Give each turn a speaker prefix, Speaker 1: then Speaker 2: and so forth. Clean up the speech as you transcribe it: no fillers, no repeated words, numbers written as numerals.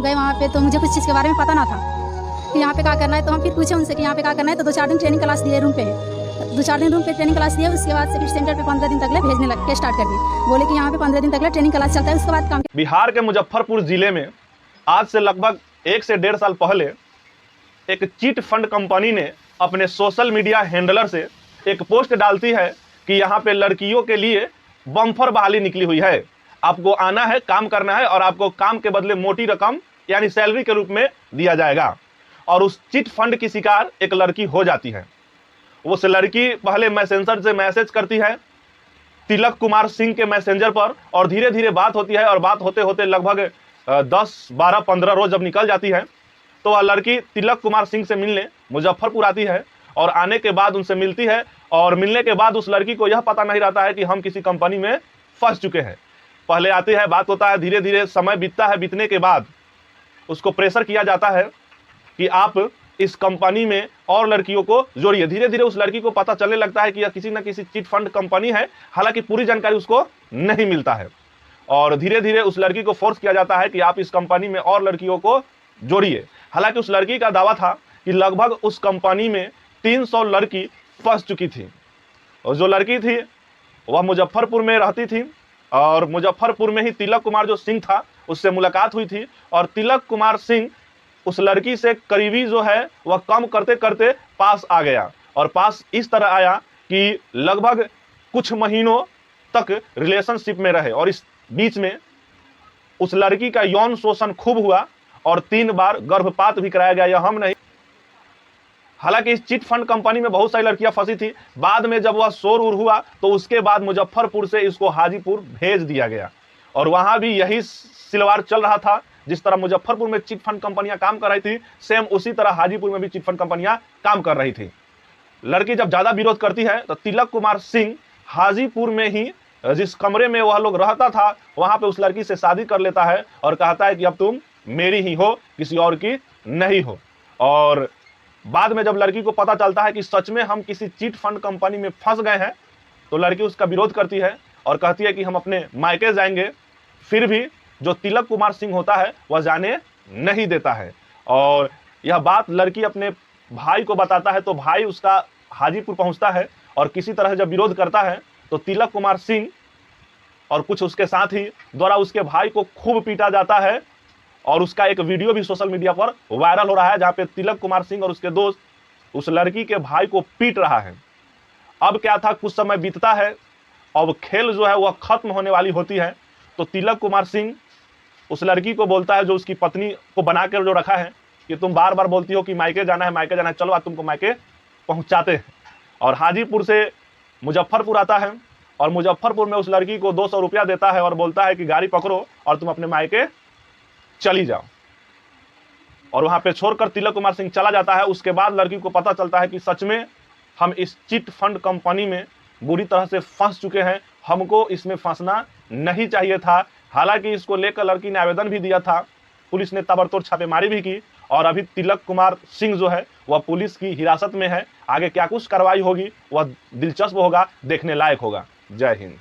Speaker 1: गए वहाँ पे तो मुझे कुछ चीज़ के बारे में पता ना था कि यहाँ पे क्या करना है। तो हम फिर पूछे उनसे कि यहाँ पे क्या करना है। तो 2-4 दिन ट्रेनिंग क्लास दिए रूम पे, 2-4 दिन रूम पे ट्रेनिंग क्लास दिए। उसके बाद से फिर सेंटर पे 15 दिन तक भेजने लग के स्टार्ट कर दिए। बोले कि यहाँ पे 15 दिन तक ट्रेनिंग क्लास चलता है, उसके बाद काम।
Speaker 2: बिहार के मुजफ्फरपुर जिले में आज से लगभग 1 से 1.5 साल पहले एक चिट फंड कंपनी ने अपने सोशल मीडिया हैंडलर से एक पोस्ट डालती है कि यहाँ पे लड़कियों के लिए बम्फर बहाली निकली हुई है, आपको आना है, काम करना है और आपको काम के बदले मोटी रकम यानी सैलरी के रूप में दिया जाएगा। और उस चिट फंड की शिकार एक लड़की हो जाती है। उस लड़की पहले मैसेंजर से मैसेज करती है तिलक कुमार सिंह के मैसेंजर पर, और धीरे धीरे बात होती है और बात होते होते लगभग 10, 12, 15 रोज जब निकल जाती है तो वह लड़की तिलक कुमार सिंह से मिलने मुजफ्फरपुर आती है। और आने के बाद उनसे मिलती है और मिलने के बाद उस लड़की को यह पता नहीं रहता है कि हम किसी कंपनी में फंस चुके हैं। पहले आती है, बात होता है, धीरे धीरे समय बीतता है। बीतने के बाद उसको प्रेशर किया जाता है कि आप इस कंपनी में और लड़कियों को जोड़िए। धीरे धीरे उस लड़की को पता चलने लगता है कि यह किसी न किसी चिट फंड कंपनी है, हालांकि पूरी जानकारी उसको नहीं मिलता है। और धीरे धीरे उस लड़की को फोर्स किया जाता है कि आप इस कंपनी में और लड़कियों को जोड़िए। हालांकि उस लड़की का दावा था कि लगभग उस कंपनी में 300 लड़की फंस चुकी थी। और जो लड़की थी वह मुजफ्फरपुर में रहती थी और मुजफ्फरपुर में ही तिलक कुमार जो सिंह था उससे मुलाकात हुई थी। और तिलक कुमार सिंह उस लड़की से करीबी जो है वह कम करते करते पास आ गया। और पास इस तरह आया कि लगभग कुछ महीनों तक रिलेशनशिप में रहे और इस बीच में उस लड़की का यौन शोषण खूब हुआ और 3 बार गर्भपात भी कराया गया। यह हम नहीं, हालांकि इस चिट फंड कंपनी में बहुत सारी लड़कियां फंसी थी। बाद में जब वह शोर उर हुआ तो उसके बाद मुजफ्फरपुर से इसको हाजीपुर भेज दिया गया और वहां भी यही सिलवार चल रहा था। जिस तरह मुजफ्फरपुर में चिट फंड कंपनियां काम कर रही थी, सेम उसी तरह हाजीपुर में भी चिट फंड कंपनियां काम कर रही थी। लड़की जब ज्यादा विरोध करती है तो तिलक कुमार सिंह हाजीपुर में ही जिस कमरे में वह लोग रहता था वहां पे उस लड़की से शादी कर लेता है और कहता है कि अब तुम मेरी ही हो, किसी और की नहीं हो। और बाद में जब लड़की को पता चलता है कि सच में हम किसी चिट फंड कंपनी में फंस गए हैं तो लड़की उसका विरोध करती है और कहती है कि हम अपने मायके जाएंगे। फिर भी जो तिलक कुमार सिंह होता है वह जाने नहीं देता है। और यह बात लड़की अपने भाई को बताता है तो भाई उसका हाजीपुर पहुंचता है और किसी तरह जब विरोध करता है तो तिलक कुमार सिंह और कुछ उसके साथी द्वारा उसके भाई को खूब पीटा जाता है। और उसका एक वीडियो भी सोशल मीडिया पर वायरल हो रहा है जहां पे तिलक कुमार सिंह और उसके दोस्त उस लड़की के भाई को पीट रहा है। अब क्या था, कुछ समय बीतता है, अब खेल जो है वह खत्म होने वाली होती है। तो तिलक कुमार सिंह उस लड़की को बोलता है, जो उसकी पत्नी को बना कर जो रखा है, कि तुम बार बार बोलती हो कि मायके जाना है, मायके जाना है, चलो आज तुमको मायके पहुंचाते हैं। और हाजीपुर से मुजफ्फरपुर आता है और मुजफ्फरपुर में उस लड़की को 200 रुपया देता है और बोलता है कि गाड़ी पकड़ो और तुम अपने मायके चली जाओ। और वहां पे छोड़कर तिलक कुमार सिंह चला जाता है। उसके बाद लड़की को पता चलता है कि सच में हम इस चिट फंड कंपनी में बुरी तरह से फंस चुके हैं, हमको इसमें फंसना नहीं चाहिए था। हालांकि इसको लेकर लड़की ने आवेदन भी दिया था, पुलिस ने ताबड़तोड़ छापेमारी भी की और अभी तिलक कुमार सिंह जो है वह पुलिस की हिरासत में है। आगे क्या कुछ कार्रवाई होगी वह दिलचस्प होगा, देखने लायक होगा। जय हिंद।